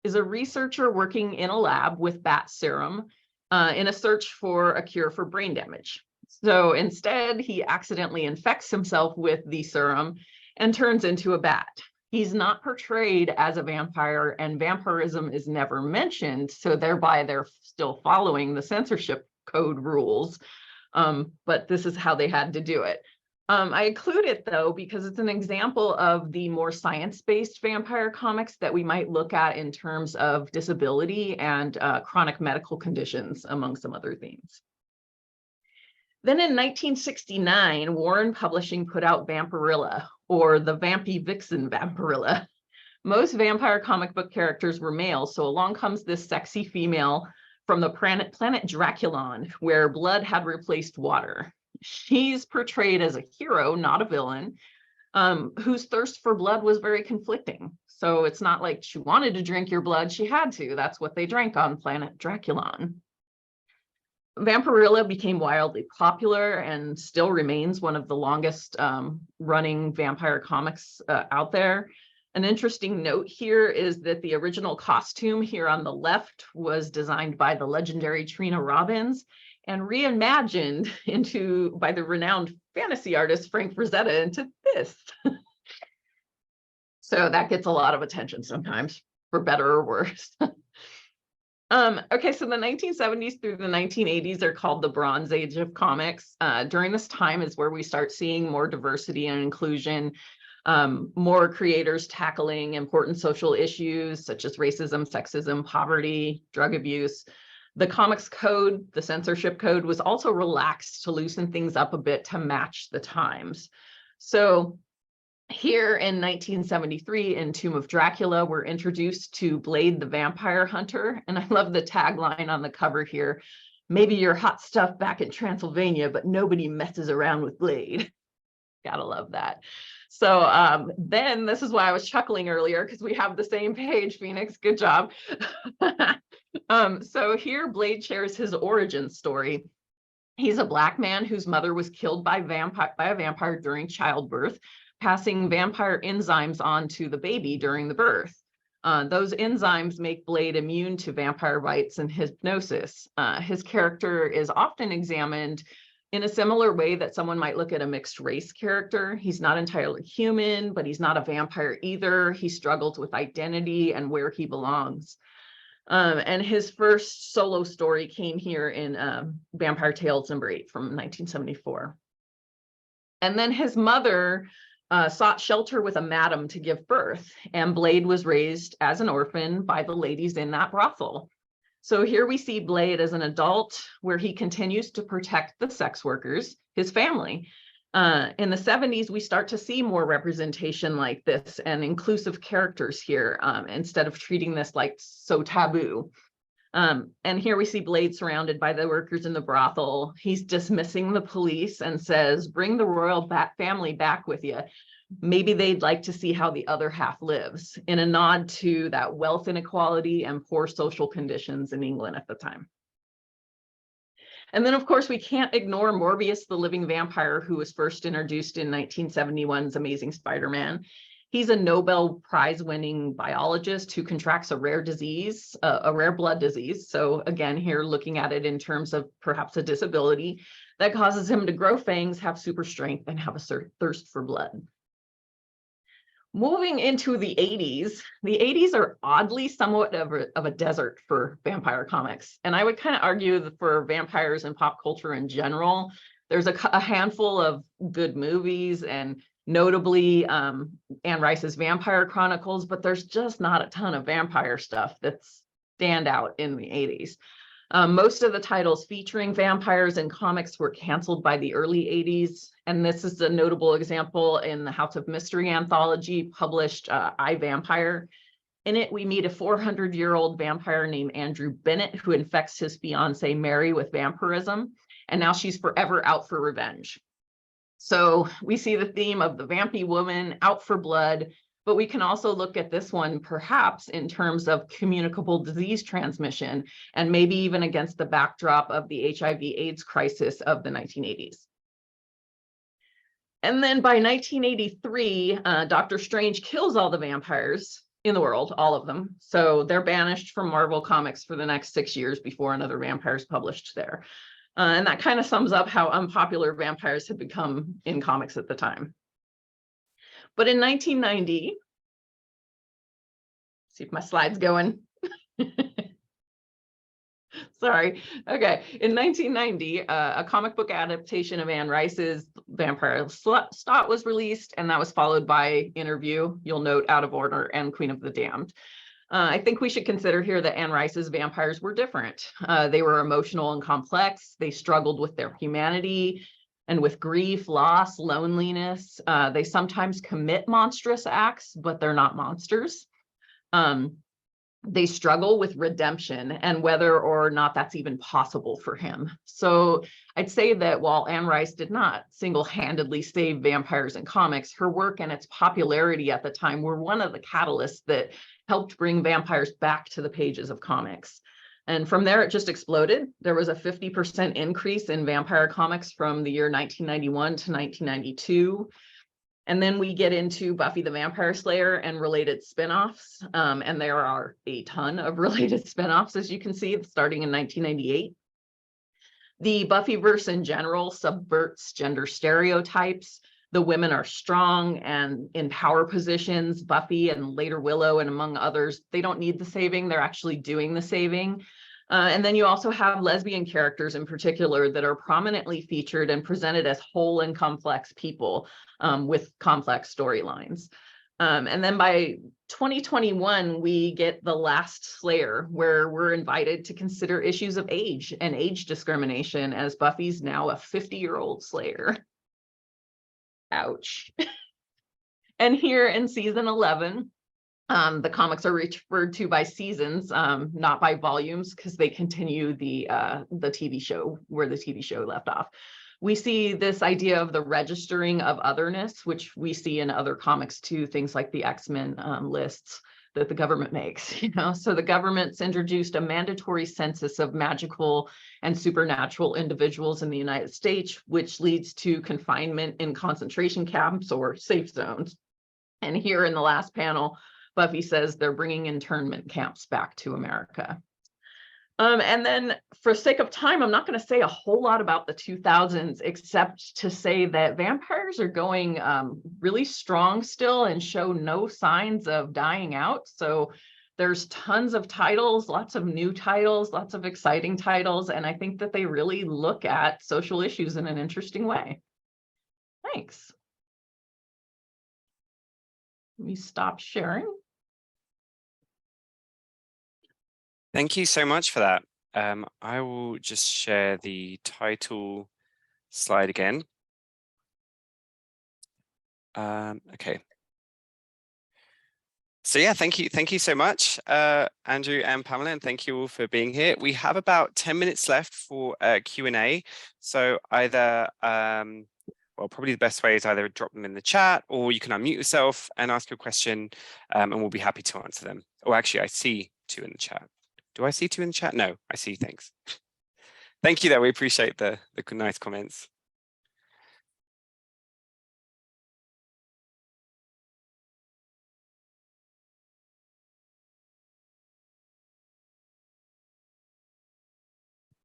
is a researcher working in a lab with bat serum in a search for a cure for brain damage. So instead, he accidentally infects himself with the serum and turns into a bat. He's not portrayed as a vampire, and vampirism is never mentioned, so thereby they're still following the censorship code rules, but this is how they had to do it. I include it though because it's an example of the more science-based vampire comics that we might look at in terms of disability and chronic medical conditions, among some other themes. Then in 1969, Warren Publishing put out Vampirilla, or the Vampy Vixen Vampirilla. Most vampire comic book characters were male, so along comes this sexy female from the planet Draculon, where blood had replaced water. She's portrayed as a hero, not a villain, whose thirst for blood was very conflicting. So it's not like she wanted to drink your blood, she had to. That's what they drank on planet Draculon. Vampirilla became wildly popular and still remains one of the longest running vampire comics out there. An interesting note here is that the original costume here on the left was designed by the legendary Trina Robbins and reimagined by the renowned fantasy artist Frank Frazetta into this. So that gets a lot of attention sometimes, for better or worse. Okay, so the 1970s through the 1980s are called the Bronze Age of comics. During this time is where we start seeing more diversity and inclusion, more creators tackling important social issues such as racism, sexism, poverty, drug abuse. The comics code, the censorship code, was also relaxed to loosen things up a bit to match the times. So here in 1973, in Tomb of Dracula, we're introduced to Blade the Vampire Hunter. And I love the tagline on the cover here. Maybe you're hot stuff back in Transylvania, but nobody messes around with Blade. Gotta love that. So then this is why I was chuckling earlier, because we have the same page, Phoenix. Good job. So here Blade shares his origin story. He's a Black man whose mother was killed by a vampire during childbirth, passing vampire enzymes on to the baby during the birth. Those enzymes make Blade immune to vampire bites and hypnosis. His character is often examined in a similar way that someone might look at a mixed race character. He's not entirely human, but he's not a vampire either. He struggles with identity and where he belongs. And his first solo story came here in Vampire Tales #8 from 1974. And then his mother sought shelter with a madam to give birth, and Blade was raised as an orphan by the ladies in that brothel. So here we see Blade as an adult, where he continues to protect the sex workers, his family. In the 70s, we start to see more representation like this and inclusive characters here, instead of treating this like so taboo. And here we see Blade surrounded by the workers in the brothel. He's dismissing the police and says, bring the royal family back with you. Maybe they'd like to see how the other half lives, in a nod to that wealth inequality and poor social conditions in England at the time. And then, of course, we can't ignore Morbius, the living vampire, who was first introduced in 1971's Amazing Spider-Man. He's a Nobel Prize-winning biologist who contracts a rare disease, a rare blood disease. So again, here looking at it in terms of perhaps a disability that causes him to grow fangs, have super strength, and have a thirst for blood. Moving into the 80s are oddly somewhat of a desert for vampire comics. And I would kind of argue that for vampires and pop culture in general, there's a handful of good movies, and notably Anne Rice's Vampire Chronicles, but there's just not a ton of vampire stuff that stand out in the 80s. Most of the titles featuring vampires in comics were canceled by the early 80s. And this is a notable example in the House of Mystery anthology published I, Vampire. In it, we meet a 400-year-old vampire named Andrew Bennett, who infects his fiancée Mary with vampirism. And now she's forever out for revenge. So we see the theme of the vampy woman out for blood, but we can also look at this one perhaps in terms of communicable disease transmission, and maybe even against the backdrop of the HIV/AIDS crisis of the 1980s. And then by 1983, Dr. Strange kills all the vampires in the world, all of them. So they're banished from Marvel Comics for the next 6 years before another vampire is published there. And that kind of sums up how unpopular vampires had become in comics at the time. But in 1990, see if my slide's going. Sorry. Okay. In 1990, a comic book adaptation of Anne Rice's Vampire Stott was released, and that was followed by Interview, you'll note, Out of Order, and Queen of the Damned. I think we should consider here that Anne Rice's vampires were different. They were emotional and complex. They struggled with their humanity and with grief, loss, loneliness. They sometimes commit monstrous acts, but they're not monsters. They struggle with redemption and whether or not that's even possible for him. So I'd say that while Anne Rice did not single-handedly save vampires in comics, her work and its popularity at the time were one of the catalysts that helped bring vampires back to the pages of comics. And from there, it just exploded. There was a 50% increase in vampire comics from the year 1991 to 1992. And then we get into Buffy the Vampire Slayer and related spinoffs. And there are a ton of related spinoffs, as you can see, starting in 1998. The Buffyverse in general subverts gender stereotypes. The women are strong and in power positions. Buffy and later Willow, and among others, they don't need the saving. They're actually doing the saving. And then you also have lesbian characters in particular that are prominently featured and presented as whole and complex people with complex storylines. And then by 2021, we get The Last Slayer, where we're invited to consider issues of age and age discrimination, as Buffy's now a 50-year-old Slayer. Ouch. And here in season 11, the comics are referred to by seasons, not by volumes, because they continue the TV show where the TV show left off. We see this idea of the registering of otherness, which we see in other comics too, things like the X-Men lists that the government makes, you know. So the government's introduced a mandatory census of magical and supernatural individuals in the United States, which leads to confinement in concentration camps or safe zones. And here in the last panel, Buffy says they're bringing internment camps back to America. And then for sake of time, I'm not going to say a whole lot about the 2000s, except to say that vampires are going really strong still and show no signs of dying out. So there's tons of titles, lots of new titles, lots of exciting titles. And I think that they really look at social issues in an interesting way. Thanks. Let me stop sharing. Thank you so much for that. I will just share the title slide again. Okay. So yeah, thank you so much, Andrew and Pamela, and thank you all for being here. We have about 10 minutes left for Q&A. So either, well, probably the best way is either drop them in the chat, or you can unmute yourself and ask your question, and we'll be happy to answer them. Oh, actually, I see 2 in the chat. Do I see 2 in the chat? No, I see. Thanks. Thank you, though. We appreciate the nice comments.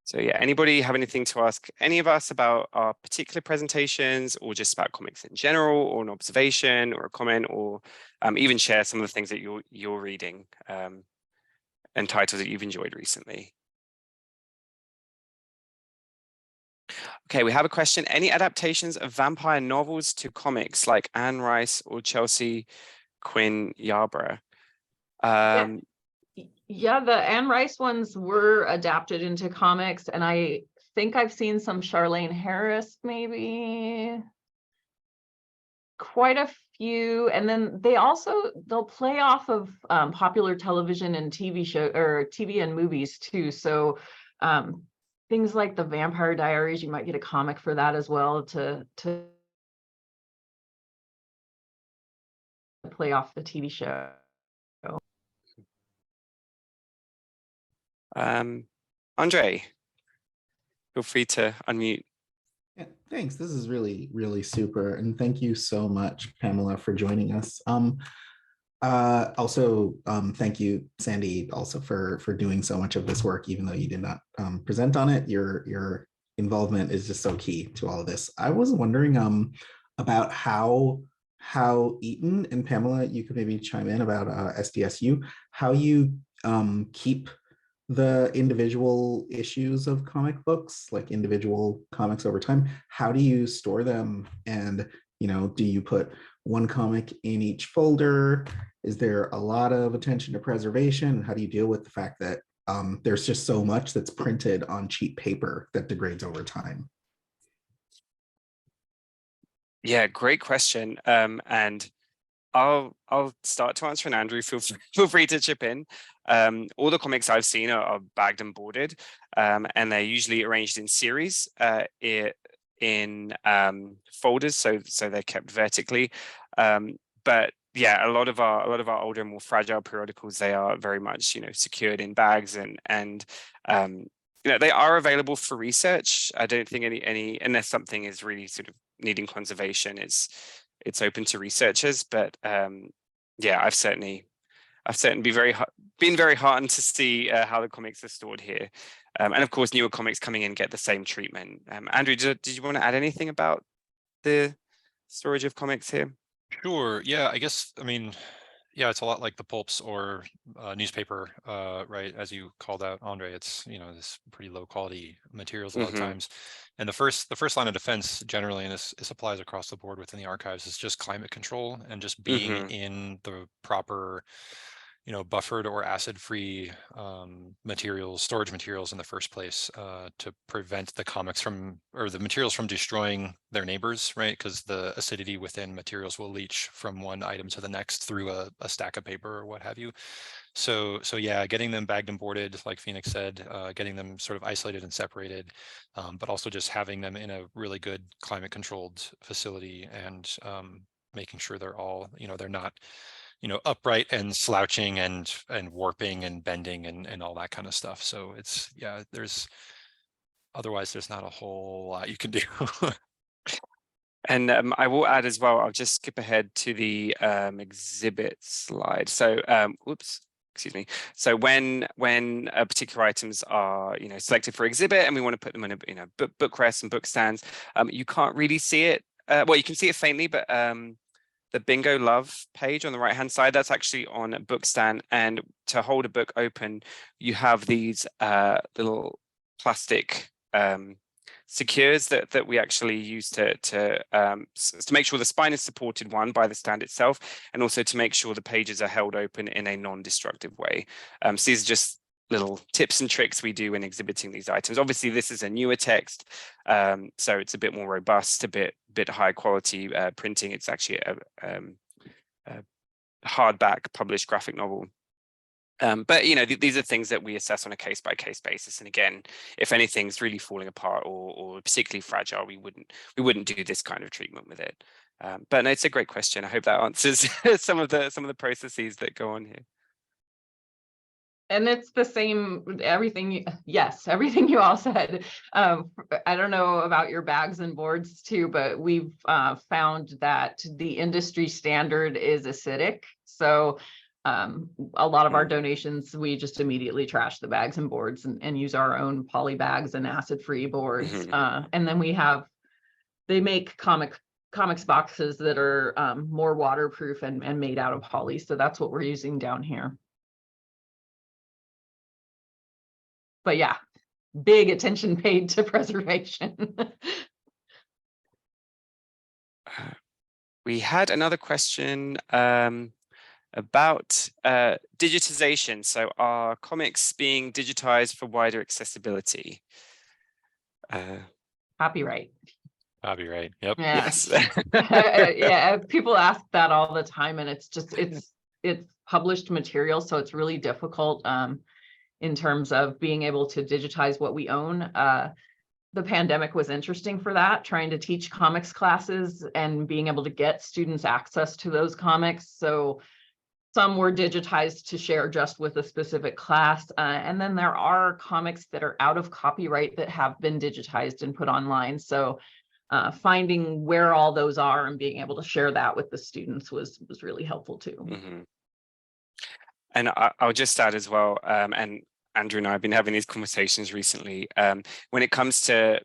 So yeah, anybody have anything to ask any of us about our particular presentations, or just about comics in general, or an observation or a comment, or even share some of the things that you're reading and titles that you've enjoyed recently? Okay, we have a question. Any adaptations of vampire novels to comics like Anne Rice or Chelsea Quinn Yarborough? Yeah, the Anne Rice ones were adapted into comics, and I think I've seen some Charlaine Harris, maybe. Quite a few, and then they'll play off of popular television and TV show or TV and movies too. So things like the Vampire Diaries, you might get a comic for that as well to play off the TV show. Andre, feel free to unmute. Yeah, thanks. This is really, really super. And thank you so much, Pamela, for joining us. Also, thank you, Sandy, also for doing so much of this work, even though you did not present on it. Your involvement is just so key to all of this. I was wondering about how Eaton, and Pamela, you could maybe chime in about SDSU, how you keep the individual issues of comic books, like individual comics over time. How do you store them? And, you know, do you put one comic in each folder? Is there a lot of attention to preservation? How do you deal with the fact that there's just so much that's printed on cheap paper that degrades over time? Yeah, great question. And I'll start to answer, and Andrew, feel free to chip in. All the comics I've seen are bagged and boarded, and they're usually arranged in series in folders, so they're kept vertically. But yeah, a lot of our older, more fragile periodicals, they are very much, you know, secured in bags, and you know, they are available for research. I don't think any unless something is really sort of needing conservation, it's open to researchers. But yeah, I've certainly been very heartened to see how the comics are stored here, and of course newer comics coming in get the same treatment. Andrew, did you want to add anything about the storage of comics here? Sure. Yeah, I guess, I mean, Yeah, it's a lot like the pulps or newspaper, right? As you called out, Andre, it's, this pretty low quality materials a lot of times. And the first line of defense generally, and this applies across the board within the archives, is just climate control and just being in the proper, buffered or acid-free storage materials in the first place, to prevent the comics or the materials from destroying their neighbors, right? Because the acidity within materials will leach from one item to the next through a stack of paper or what have you. So yeah, getting them bagged and boarded, like Phoenix said, getting them sort of isolated and separated, but also just having them in a really good climate-controlled facility, and making sure they're all, they're not upright and slouching and warping and bending and all that kind of stuff. So it's, yeah, otherwise there's not a whole lot you can do. And I will add as well, I'll just skip ahead to the exhibit slide. So, whoops, excuse me. So when particular items are, selected for exhibit and we want to put them in a, book rests and book stands, you can't really see it. Well, you can see it faintly, but the Bingo Love page on the right-hand side, that's actually on a book stand. And to hold a book open, you have these little plastic secures that we actually use to make sure the spine is supported, one, by the stand itself, and also to make sure the pages are held open in a non-destructive way. So these are just little tips and tricks we do when exhibiting these items. Obviously, this is a newer text, so it's a bit more robust, a bit high quality printing. It's actually a hardback published graphic novel. But these are things that we assess on a case-by-case basis. And again, if anything's really falling apart or particularly fragile, we wouldn't do this kind of treatment with it. But no, it's a great question. I hope that answers some of the processes that go on here. And it's the same, everything you all said. I don't know about your bags and boards too, but we've found that the industry standard is acidic. So a lot of our donations, we just immediately trash the bags and boards and use our own poly bags and acid-free boards. And then they make comics boxes that are more waterproof and made out of poly. So that's what we're using down here. But yeah, big attention paid to preservation. We had another question about digitization. So are comics being digitized for wider accessibility? Copyright. Copyright, yep. Yeah. Yes. Yeah, people ask that all the time, and it's published material, so it's really difficult in terms of being able to digitize what we own. The pandemic was interesting for that, trying to teach comics classes and being able to get students access to those comics. So some were digitized to share just with a specific class. And then there are comics that are out of copyright that have been digitized and put online. So finding where all those are and being able to share that with the students was really helpful too. And I'll just add as well, and Andrew and I have been having these conversations recently, when it comes to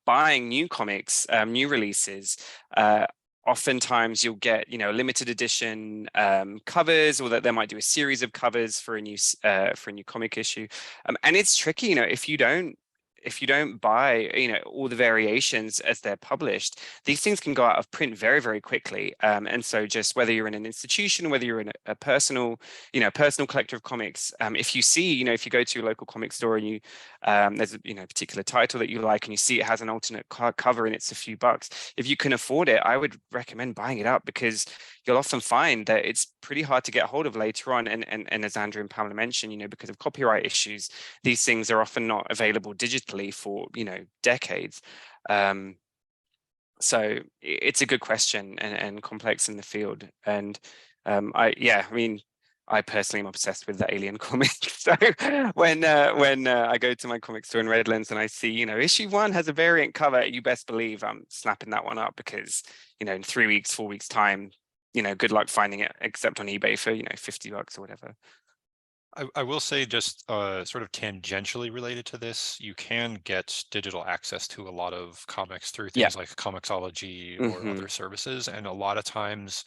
buying new comics, new releases, oftentimes you'll get, limited edition covers, or that they might do a series of covers for a new comic issue. And it's tricky, if you don't buy, all the variations as they're published, these things can go out of print very, very quickly. And so just whether you're in an institution, whether you're in a personal collector of comics, if you see, if you go to your local comic store and you, there's a, particular title that you like and you see it has an alternate cover and it's a few bucks, if you can afford it, I would recommend buying it up, because you'll often find that it's pretty hard to get hold of later on. And as Andrew and Pamela mentioned, because of copyright issues, these things are often not available digitally for, decades. So it's a good question and complex in the field. And I personally am obsessed with the Alien comics. So when I go to my comic store in Redlands and I see, issue 1 has a variant cover, you best believe I'm snapping that one up, because, in 3 weeks, 4 weeks time, good luck finding it, except on eBay for, $50 or whatever. I will say, just sort of tangentially related to this, you can get digital access to a lot of comics through things like Comixology or other services. And a lot of times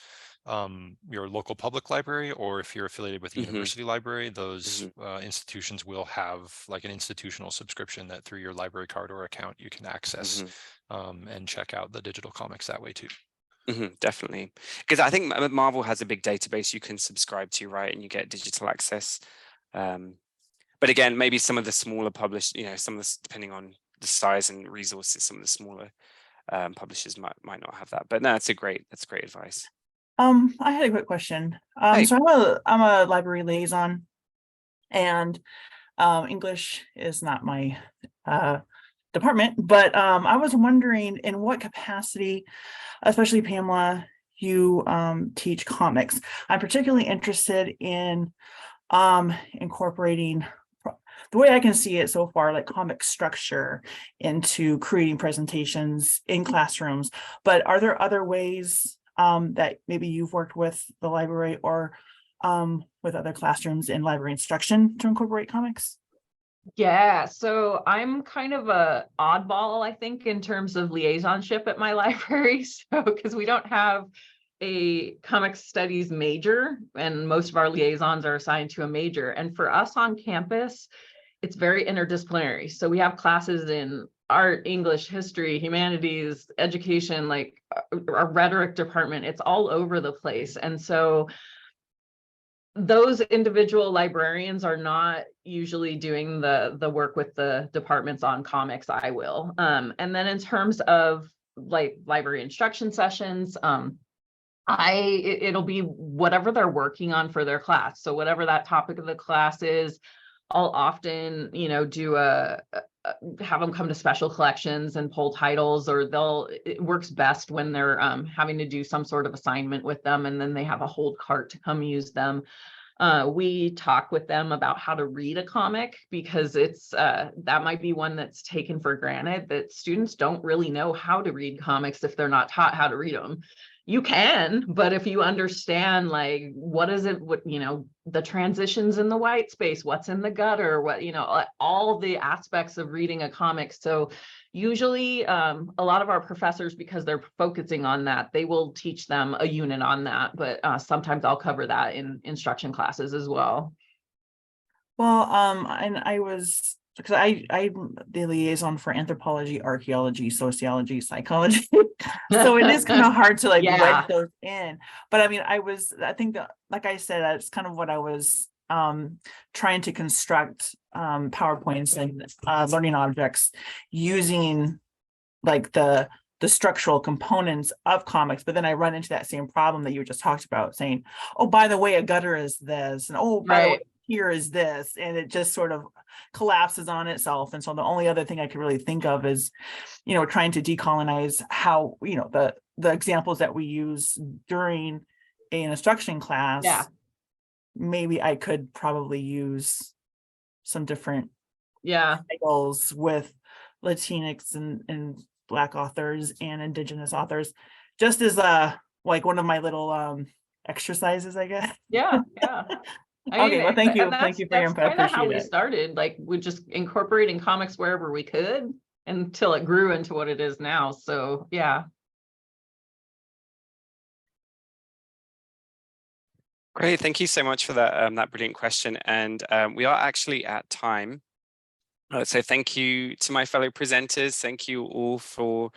your local public library, or if you're affiliated with a university library, those institutions will have like an institutional subscription that through your library card or account you can access and check out the digital comics that way too. Definitely, because I think Marvel has a big database you can subscribe to, right, and you get digital access. But again, maybe some of the smaller published, some of the, depending on the size and resources, some of the smaller publishers might not have that. But no, that's great advice. I had a quick question. So I'm a library liaison, and English is not my department, but I was wondering in what capacity, especially Pamela, you teach comics. I'm particularly interested in incorporating, the way I can see it so far, like comic structure into creating presentations in classrooms. But are there other ways that maybe you've worked with the library or with other classrooms in library instruction to incorporate comics? Yeah, so I'm kind of a oddball, I think, in terms of liaisonship at my library. So because we don't have a comics studies major, and most of our liaisons are assigned to a major. And for us on campus, it's very interdisciplinary. So we have classes in art, English, history, humanities, education, like our rhetoric department. It's all over the place. And so those individual librarians are not usually doing the work with the departments on comics. I will. And then in terms of like library instruction sessions, it'll be whatever they're working on for their class. So whatever that topic of the class is, I'll often, do have them come to special collections and pull titles, or it works best when they're having to do some sort of assignment with them, and then they have a hold cart to come use them. We talk with them about how to read a comic, because it's that might be one that's taken for granted, that students don't really know how to read comics if they're not taught how to read them. You can, but if you understand, like, what is it, the transitions in the white space, what's in the gutter, all the aspects of reading a comic. So usually a lot of our professors, because they're focusing on that, they will teach them a unit on that, but sometimes I'll cover that in instruction classes as well. Well, and because I'm the liaison for anthropology, archaeology, sociology, psychology. So it is kind of hard to wedge those in. But I mean, I think that, like I said, that's kind of what I was trying to construct PowerPoints and learning objects using like the structural components of comics. But then I run into that same problem that you just talked about, saying, oh, by the way, a gutter is this, and oh, by the way, here is this, and it just sort of collapses on itself. And so the only other thing I could really think of is, trying to decolonize how, the examples that we use during an instruction class. Yeah. Maybe I could probably use some different titles with Latinx and Black authors and Indigenous authors, just as like one of my little exercises, I guess. Yeah. Okay, well, thank you. Thank you for your input. That's kind of how we started. Like, we just incorporating comics wherever we could until it grew into what it is now. So, yeah. Great. Thank you so much for that brilliant question. And we are actually at time. So thank you to my fellow presenters. Thank you all for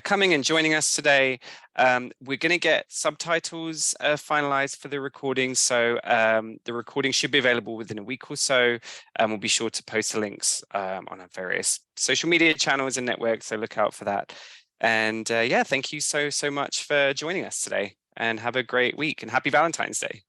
coming and joining us today. We're going to get subtitles finalized for the recording. So the recording should be available within a week or so. We'll be sure to post the links on our various social media channels and networks. So look out for that. And thank you so much for joining us today, and have a great week, and happy Valentine's Day.